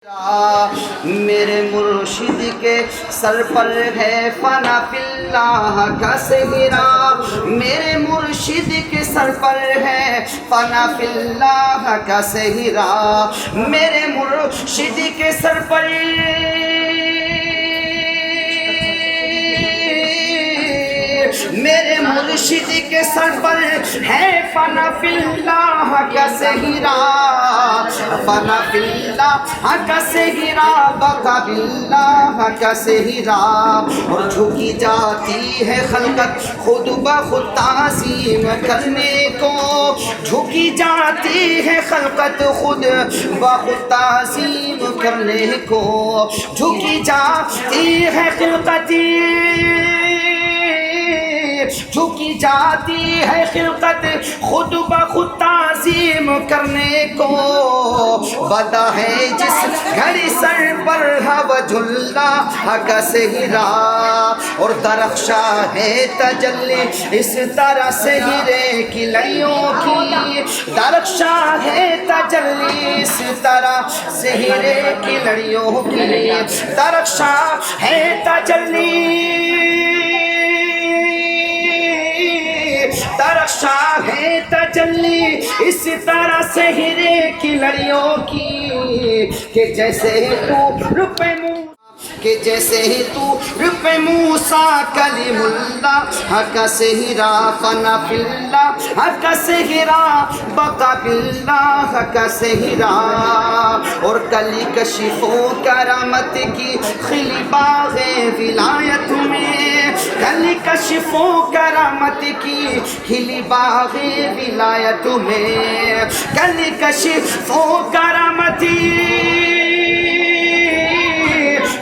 میرے مرشد کے سر پر ہے فنا فی اللہ کا سہرا، میرے مرشد کے سر پر ہے فنا فی اللہ کا سہرا، میرے مرشد کے سر پر میرے مرشد کے سر پر ہے فنا فی اللہ کا سہرا، فنا فی اللہ کا سہرا، بقا باللہ کا سہرا، اور جھکی جاتی ہے خلقت خود بخود تعظیم کرنے کو، جھکی جاتی ہے خلقت خود بخود تعظیم کرنے کو، جھکی جاتی ہے خلقت، جھکی جاتی ہے خلقت خود بخود تعظیم کرنے کو، بدا ہے جس گھڑی سر پر وجہ اللہ کا سہرا، اور درخشا ہے تجلی اس طرح سہرے کی لڑیوں کی، درخشا ہے تجلی اس طرح سہرے کی لڑیوں کی، درخشا ہے تجلی، درخشا ہے تجلی اس طرح سہرے کی لڑیوں کی، کہ جیسے تو روپے کہ جیسے ہی تو روپے موسیٰ کلیم اللہ کا سہرا، فنا فی اللہ کا سہرا، بقا باللہ کا سہرا، اور کلی کشف و کرامت کی کھلی باغ ولایت میں، کلی کشف و کرامت کی کھلی باغ ولایت میں، کلی کشف و کرامت،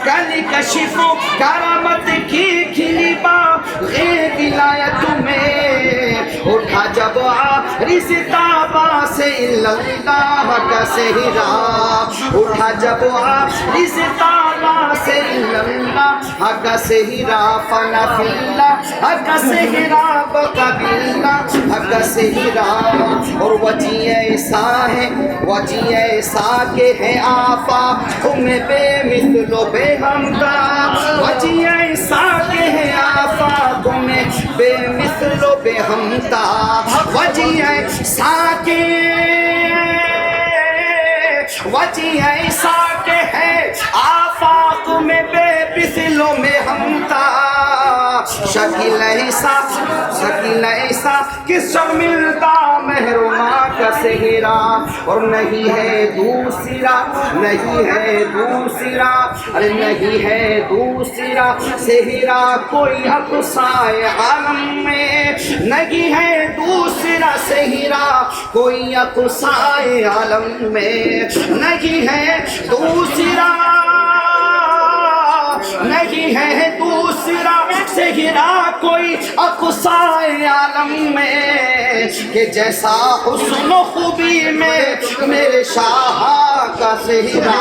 کلی کشف و کرامت کی کھلی باغ ولایت میں، اٹھا جب عارض تابا سے اللہ کا سہرا، اٹھا جب عارض تابا سے اللہ کا سہرا، فنا فی اللہ کا سہرا، بقا باللہ کا سہرا، اور وجہ ایسا ہے، وجہ ایسا کہ ہے آفاق میں بے مثل و بے ہمتا، وجہ ایسا کہ ہے آفاق میں بے مثل و بے ہمتا، وجہ ایسا کہ وجہ ایسا کہ ہے آفاق میں بے مثل و بے ہمتا، شکل ایسا کس سے ملتا محرومہ کا سہرا، اور نہیں ہے دوسرا، نہیں ہے دوسرا، ارے نہیں ہے دوسرا سہرا کوئی اقصائے عالم میں، نہیں ہے دوسرا سہرا کوئی اقصائے عالم میں، نہیں ہے دوسرا، نہیں ہے دوسرا سہرا کوئی اقصائے عالم میں، کہ جیسا حسن و خوبی میں میرے شاہ کا سہرا،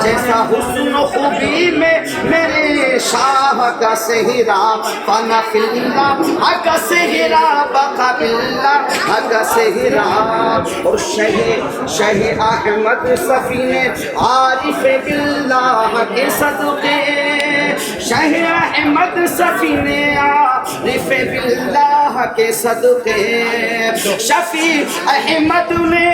جیسا حسن و خوبی میں میرے شاہ کا سہرا، فنا فی اللہ کا سہرا، بقا باللہ کا سہرا، اور شہ احمد سفینے عارف باللہ کے صدقے، شہ احمد سفینے عارف باللہ کے صدقے، شفیع احمد نے،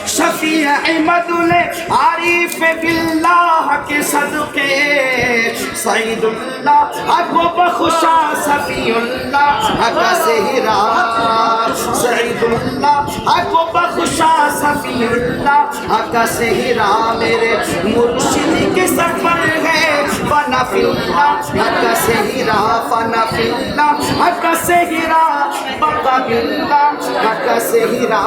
شفیع احمد نے عارف باللہ کے صدقے، سعید اللہ کو بخشا صفی اللہ کا سہرا، سعید اللہ کو بخشا صفی اللہ کا سہرا، میرے مرشد کے سر پر ہے فنا فی اللہ کا سہرا، فنا فی اللہ کا سہرا، بقا باللہ کا سہرا۔